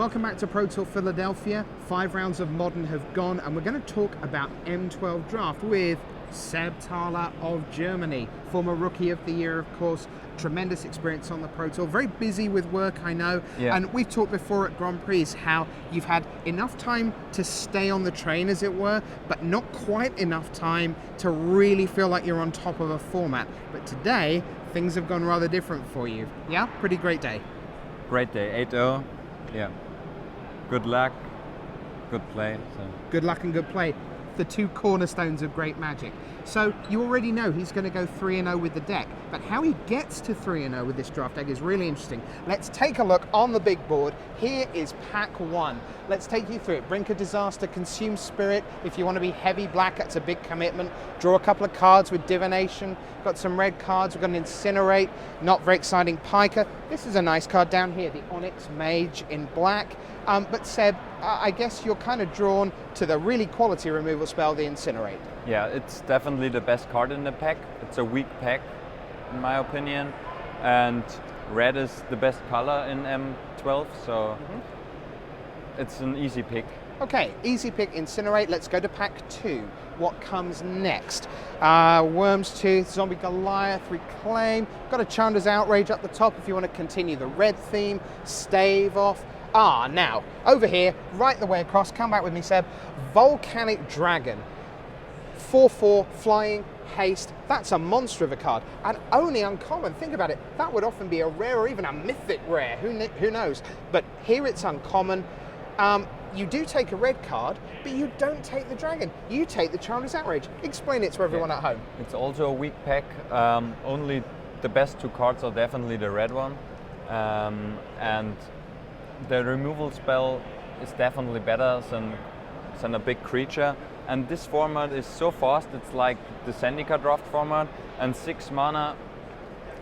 Welcome back to Pro Tour Philadelphia. 5 rounds of Modern have gone, and we're going to talk about M12 Draft with Seb Thaler of Germany, former Rookie of the Year, of course. Tremendous experience on the Pro Tour. Very busy with work, I know. Yeah. And we've talked before at Grand Prix how you've had enough time to stay on the train, as it were, but not quite enough time to really feel like you're on top of a format. But today, things have gone rather different for you. Yeah? Pretty great day. Great day, 8-0. Yeah. Good luck, good play. So. Good luck and good play. The two cornerstones of great magic. So you already know he's going to go 3-0 with the deck, but how he gets to 3-0 with this draft deck is really interesting. Let's take a look on the big board. Here is pack 1. Let's take you through it. Brink of Disaster, Consume Spirit. If you want to be heavy black, that's a big commitment. Draw a couple of cards with Divination. Got some red cards. We're going to Incinerate. Not very exciting, Piker. This is a nice card down here, the Onyx Mage in black. But Seb, I guess you're kind of drawn to the really quality removal spell, the Incinerate. Yeah, it's definitely the best card in the pack. It's a weak pack, in my opinion. And red is the best color in M12, so it's an easy pick. Okay, easy pick, Incinerate. Let's go to pack 2. What comes next? Worm's Tooth, Zombie Goliath, Reclaim. Got a Chandra's Outrage up the top if you want to continue the red theme. Stave Off. Now, over here, right the way across, come back with me, Seb. Volcanic Dragon. 4/4, flying, haste. That's a monster of a card. And only uncommon. Think about it. That would often be a rare or even a mythic rare. Who knows? But here it's uncommon. You do take a red card, but you don't take the dragon. You take the Chandra's Outrage. Explain it to everyone at home. It's also a weak pack. Only the best 2 cards are definitely the red one. And the removal spell is definitely better than a big creature. And this format is so fast, it's like the Zendika draft format, and 6 mana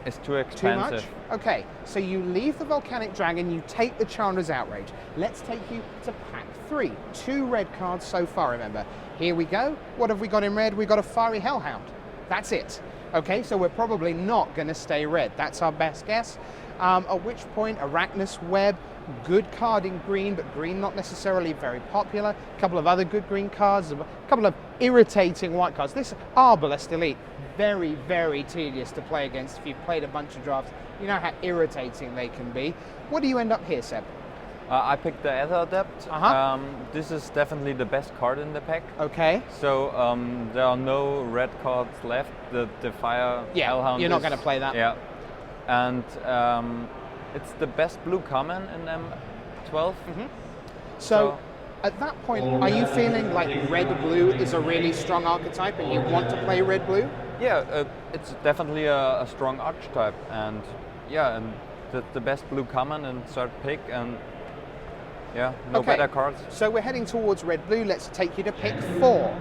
is too expensive. Too much? Okay, so you leave the Volcanic Dragon, you take the Chandra's Outrage. Let's take you to pack 3. 2 red cards so far, remember. Here we go. What have we got in red? We've got a Fiery Hellhound. That's it. Okay, so we're probably not going to stay red. That's our best guess. At which point, Arachnus Web, good card in green, but green not necessarily very popular. A couple of other good green cards, a couple of irritating white cards. This Arbalest Elite, very, very tedious to play against. If you've played a bunch of drafts, you know how irritating they can be. What do you end up here, Seb? I picked the Ether Adept. This is definitely the best card in the pack. Okay. So there are no red cards left. The Fire Hellhound. You're not going to play that. Yeah. And it's the best blue common in M12. So at that point, are you feeling like red-blue is a really strong archetype and you want to play red-blue? Yeah, it's definitely a strong archetype. And yeah, and the best blue common and third pick, and yeah, no better cards. So we're heading towards red-blue. Let's take you to pick 4.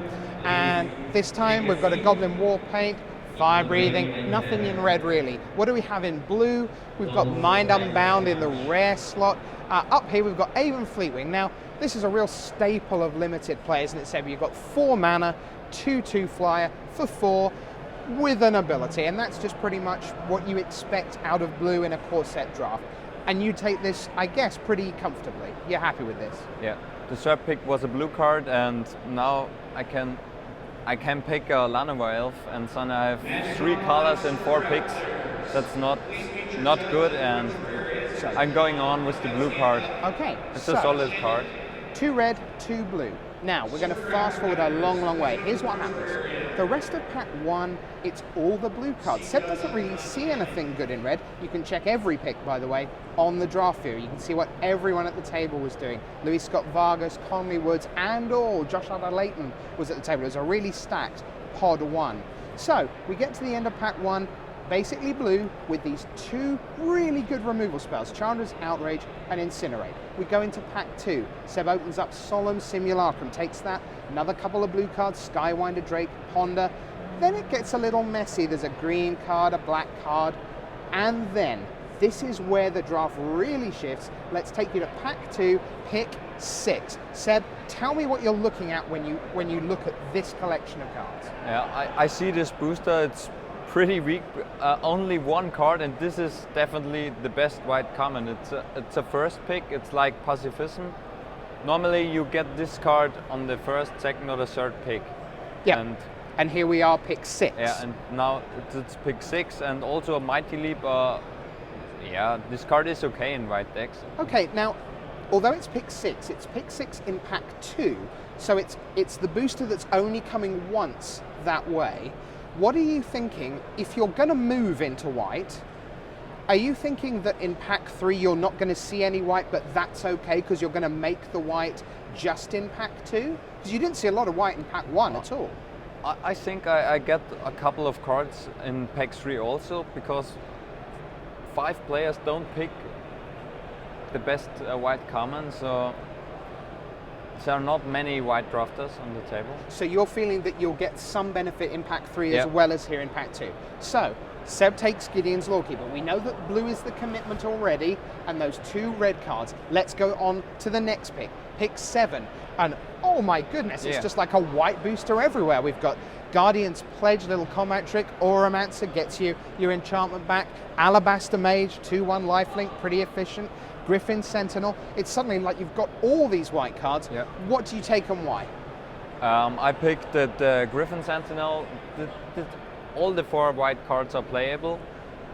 And this time we've got a Goblin War Paint, Fire Breathing, nothing in red really. What do we have in blue? We've got Mind Unbound in the rare slot. Up here we've got Avon Fleetwing. Now, this is a real staple of limited play, isn't it, Seb? You've got 4 mana, 2/2 flyer for 4 with an ability, and that's just pretty much what you expect out of blue in a core set draft. And you take this, I guess, pretty comfortably. You're happy with this? Yeah, the third pick was a blue card, and now I can pick a Llanowar Elf, and then I have 3 colors and 4 picks. That's not good, and I'm going on with the blue card. Okay. It's a solid card. 2 red, 2 blue. Now, we're going to fast forward a long, long way. Here's what happens. The rest of pack 1, it's all the blue cards. Seb doesn't really see anything good in red. You can check every pick, by the way, on the draft view. You can see what everyone at the table was doing. Louis Scott Vargas, Conley Woods, and all. Josh Adder-Layton was at the table. It was a really stacked pod 1. So, we get to the end of pack 1, basically blue, with these 2 really good removal spells, Chandra's Outrage and Incinerate. We go into pack 2. Seb opens up Solemn Simulacrum, takes that, another couple of blue cards, Skywinder Drake, Ponder. Then it gets a little messy. There's a green card, a black card, and then this is where the draft really shifts. Let's take you to pack 2, pick 6. Seb, tell me what you're looking at when you look at this collection of cards. Yeah, I see this booster. It's pretty weak. Only one card, and this is definitely the best white common. It's a first pick. It's like pacifism. Normally you get this card on the first, second, or the third pick. Yeah. And here we are, pick 6. Yeah, and now it's pick 6, and also a Mighty Leap. This card is okay in white decks. Okay, now, although it's pick 6 in pack 2, so it's the booster that's only coming once that way. What are you thinking if you're going to move into white? Are you thinking that in pack 3 you're not going to see any white, but that's okay because you're going to make the white just in pack 2? Because you didn't see a lot of white in pack 1 at all. I think I get a couple of cards in pack 3 also, because 5 players don't pick the best white common, so there are not many white drafters on the table. So you're feeling that you'll get some benefit in pack 3 as well as here in pack 2. So Seb takes Gideon's Lawkeeper. We know that blue is the commitment already, and those 2 red cards. Let's go on to the next pick, pick 7. And oh my goodness, it's just like a white booster everywhere. We've got Guardian's Pledge, little combat trick, Auramancer gets you your enchantment back, Alabaster Mage, 2/1 lifelink, pretty efficient, Griffin Sentinel. It's suddenly like you've got all these white cards. Yeah. What do you take and why? I picked the Griffin Sentinel. All the 4 white cards are playable,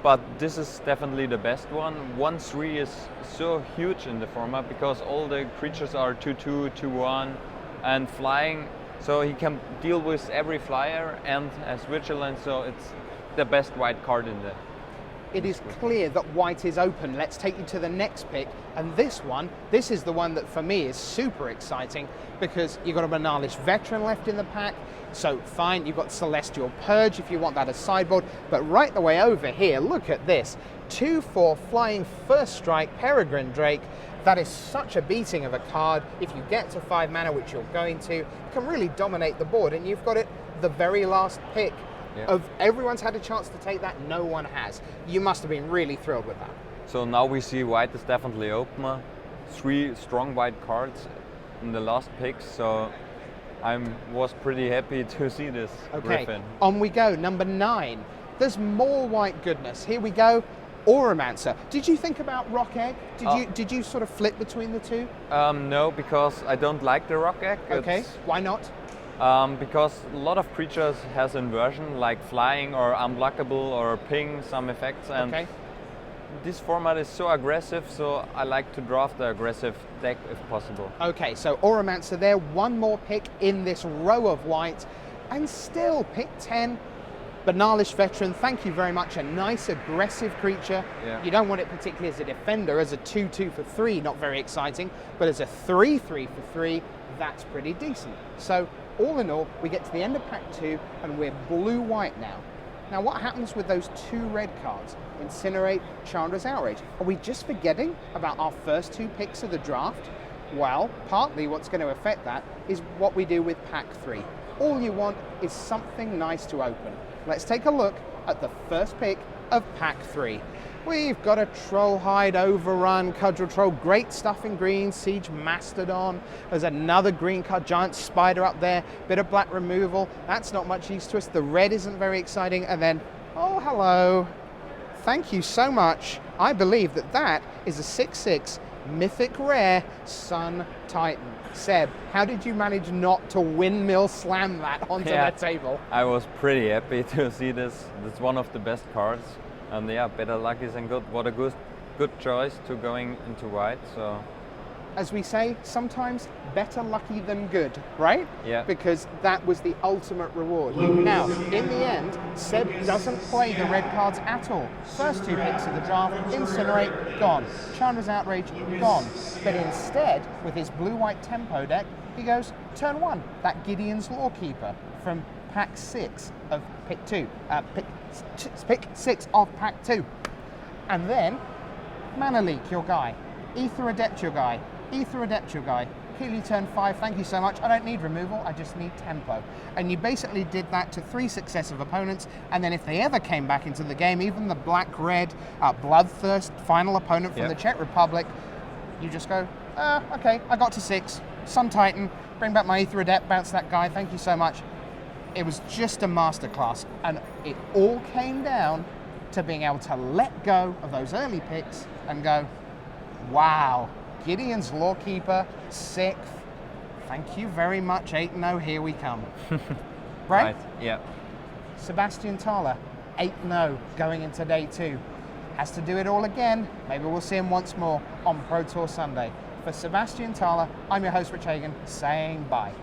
but this is definitely the best one. 1/3 is so huge in the format because all the creatures are 2/2, 2/1, and flying, so he can deal with every flyer and has vigilance, so it's the best white card in the... It is clear that white is open. Let's take you to the next pick, and this is the one that for me is super exciting because you've got a Banalish Veteran left in the pack, so fine, you've got Celestial Purge if you want that as sideboard, but right the way over here, look at this, 2/4 flying first strike Peregrine Drake. That is such a beating of a card. If you get to 5 mana, which you're going to, you can really dominate the board, and you've got it the very last pick. Of everyone's had a chance to take that, no one has. You must have been really thrilled with that. So now we see white is definitely open. 3 strong white cards in the last picks, so I was pretty happy to see this. Griffin. On we go, number 9. There's more white goodness. Here we go. Auramancer. Did you think about Rock Egg? Did you sort of flip between the 2? No, because I don't like the Rock Egg. Okay, why not? Because a lot of creatures has inversion, like flying or unblockable or ping some effects, and this format is so aggressive, so I like to draft the aggressive deck if possible. Okay, so Auramancer there, one more pick in this row of white, and still pick 10. Banalish Veteran, thank you very much. A nice aggressive creature. You don't want it particularly as a defender, as a 2/2 for 3, not very exciting, but as a 3/3 for 3, that's pretty decent. So all in all, we get to the end of pack 2 and we're blue-white now. Now what happens with those 2 red cards? Incinerate, Chandra's Outrage. Are we just forgetting about our first 2 picks of the draft? Well, partly what's going to affect that is what we do with pack 3. All you want is something nice to open. Let's take a look at the first pick of pack 3. We've got a Trollhide, Overrun, Cudgel Troll, great stuff in green, Siege Mastodon. There's another green card, Giant Spider up there, bit of black removal. That's not much use to us. The red isn't very exciting. And then, oh, hello. Thank you so much. I believe that is a 6/6 mythic rare Sun Titan. Seb, how did you manage not to windmill slam that onto the table? I was pretty happy to see this. It's one of the best cards. And better luck isn't good. What a good choice to going into white. So, as we say, sometimes better lucky than good, right? Yeah. Because that was the ultimate reward. Now, in the end, Seb doesn't play the red cards at all. First 2 picks of the draft, Incinerate, gone. Chandra's Outrage, gone. But instead, with his blue-white tempo deck, he goes, turn 1, that Gideon's Lawkeeper from pack 6 of pick 2. Pick 6 of pack 2. And then, Mana Leak, your guy. Ether Adept, your guy. Ether Adept, your guy. Healy turn 5, thank you so much. I don't need removal, I just need tempo. And you basically did that to 3 successive opponents, and then if they ever came back into the game, even the black-red Bloodthirst final opponent from the Czech Republic, you just go, okay, I got to 6. Sun Titan, bring back my Ether Adept, bounce that guy, thank you so much. It was just a masterclass, and it all came down to being able to let go of those early picks and go, wow, Gideon's Lawkeeper, 6th. Thank you very much, 8-0, here we come. Right? Yeah. Sebastian Thaler, 8-0 going into day 2. Has to do it all again. Maybe we'll see him once more on Pro Tour Sunday. For Sebastian Thaler, I'm your host, Rich Hagan, saying bye.